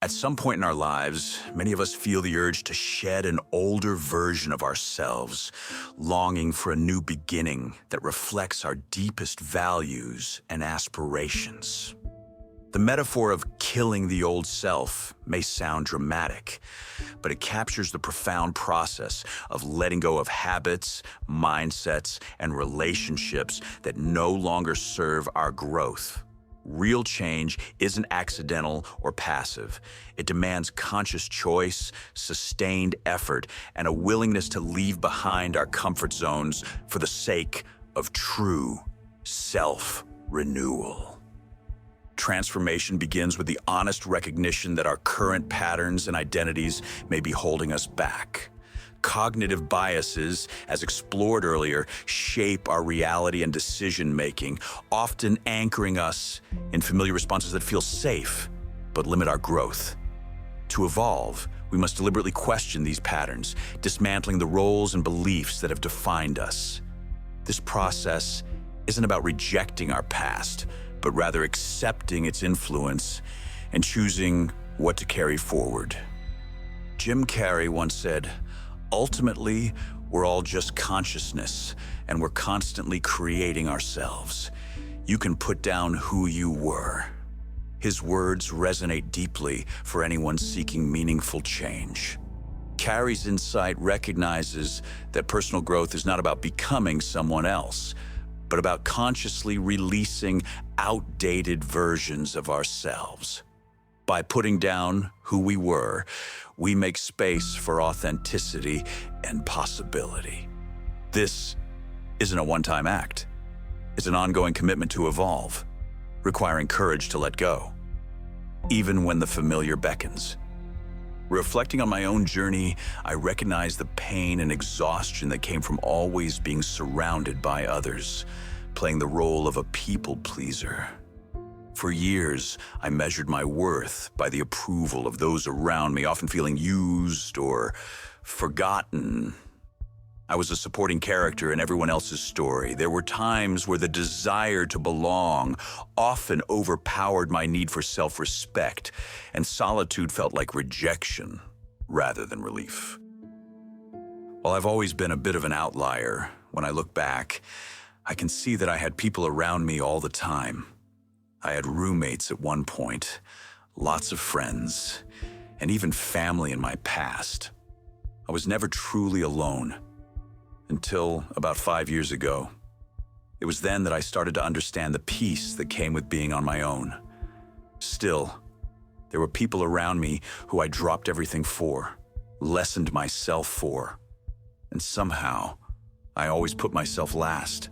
At some point in our lives, many of us feel the urge to shed an older version of ourselves, longing for a new beginning that reflects our deepest values and aspirations. The metaphor of killing the old self may sound dramatic, but it captures the profound process of letting go of habits, mindsets, and relationships that no longer serve our growth. Real change isn't accidental or passive. It demands conscious choice, sustained effort, and a willingness to leave behind our comfort zones for the sake of true self-renewal. Transformation begins with the honest recognition that our current patterns and identities may be holding us back. Cognitive biases, as explored earlier, shape our reality and decision-making, often anchoring us in familiar responses that feel safe, but limit our growth. To evolve, we must deliberately question these patterns, dismantling the roles and beliefs that have defined us. This process isn't about rejecting our past, but rather accepting its influence and choosing what to carry forward. Jim Carrey once said, "Ultimately, we're all just consciousness, and we're constantly creating ourselves. You can put down who you were." His words resonate deeply for anyone seeking meaningful change. Carrey's insight recognizes that personal growth is not about becoming someone else, but about consciously releasing outdated versions of ourselves. By putting down who we were, we make space for authenticity and possibility. This isn't a one-time act. It's an ongoing commitment to evolve, requiring courage to let go, even when the familiar beckons. Reflecting on my own journey, I recognize the pain and exhaustion that came from always being surrounded by others, playing the role of a people pleaser. For years, I measured my worth by the approval of those around me, often feeling used or forgotten. I was a supporting character in everyone else's story. There were times where the desire to belong often overpowered my need for self-respect, and solitude felt like rejection rather than relief. While I've always been a bit of an outlier, when I look back, I can see that I had people around me all the time. I had roommates at one point, lots of friends, and even family in my past. I was never truly alone until about 5 years ago. It was then that I started to understand the peace that came with being on my own. Still, there were people around me who I dropped everything for, lessened myself for, and somehow I always put myself last.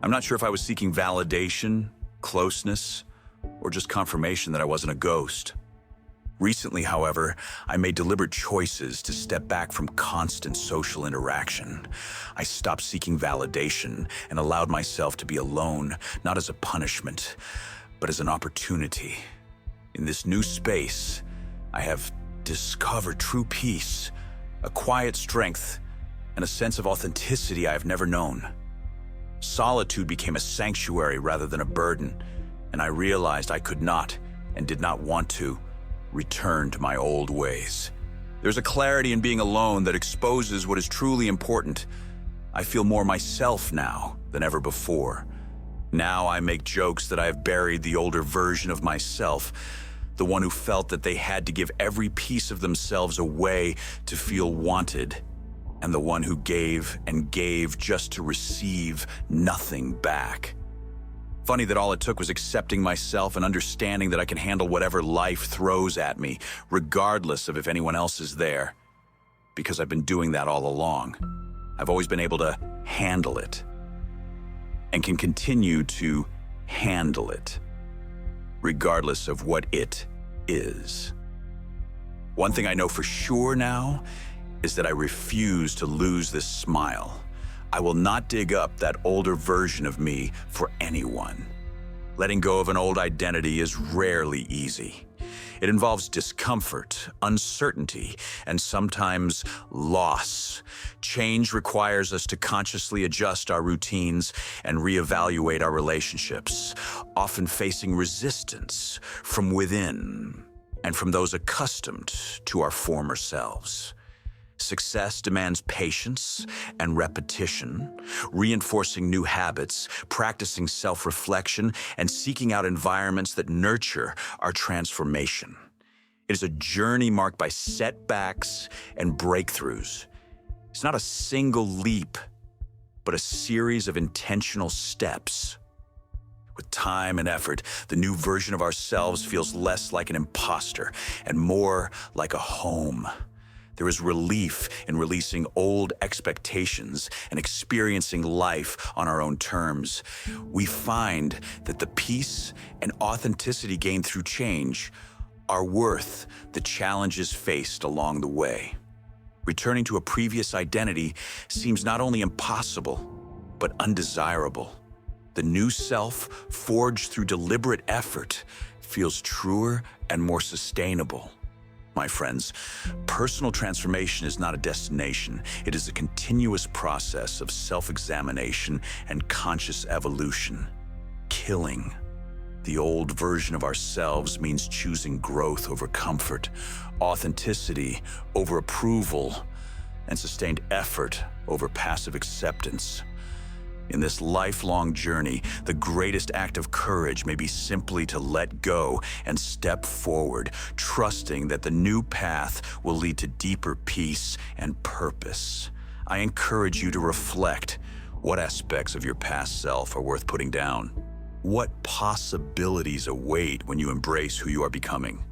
I'm not sure if I was seeking validation, closeness, or just confirmation that I wasn't a ghost. Recently, however, I made deliberate choices to step back from constant social interaction. I stopped seeking validation and allowed myself to be alone, not as a punishment, but as an opportunity. In this new space, I have discovered true peace, a quiet strength, and a sense of authenticity I have never known. Solitude became a sanctuary rather than a burden, and I realized I could not, and did not want to, return to my old ways. There's a clarity in being alone that exposes what is truly important. I feel more myself now than ever before. Now I make jokes that I have buried the older version of myself, the one who felt that they had to give every piece of themselves away to feel wanted, and the one who gave and gave just to receive nothing back. Funny that all it took was accepting myself and understanding that I can handle whatever life throws at me, regardless of if anyone else is there. Because I've been doing that all along. I've always been able to handle it, and can continue to handle it, regardless of what it is. One thing I know for sure now is that I refuse to lose this smile. I will not dig up that older version of me for anyone. Letting go of an old identity is rarely easy. It involves discomfort, uncertainty, and sometimes loss. Change requires us to consciously adjust our routines and reevaluate our relationships, often facing resistance from within. and from those accustomed to our former selves. Success demands patience and repetition, reinforcing new habits, practicing self-reflection, and seeking out environments that nurture our transformation. It is a journey marked by setbacks and breakthroughs. It's not a single leap, but a series of intentional steps. With time and effort, the new version of ourselves feels less like an imposter and more like a home. There is relief in releasing old expectations and experiencing life on our own terms. We find that the peace and authenticity gained through change are worth the challenges faced along the way. Returning to a previous identity seems not only impossible, but undesirable. The new self, forged through deliberate effort, feels truer and more sustainable. My friends, personal transformation is not a destination. It is a continuous process of self-examination and conscious evolution. Killing the old version of ourselves means choosing growth over comfort, authenticity over approval, and sustained effort over passive acceptance. In this lifelong journey, the greatest act of courage may be simply to let go and step forward, trusting that the new path will lead to deeper peace and purpose. I encourage you to reflect. What aspects of your past self are worth putting down? What possibilities await when you embrace who you are becoming?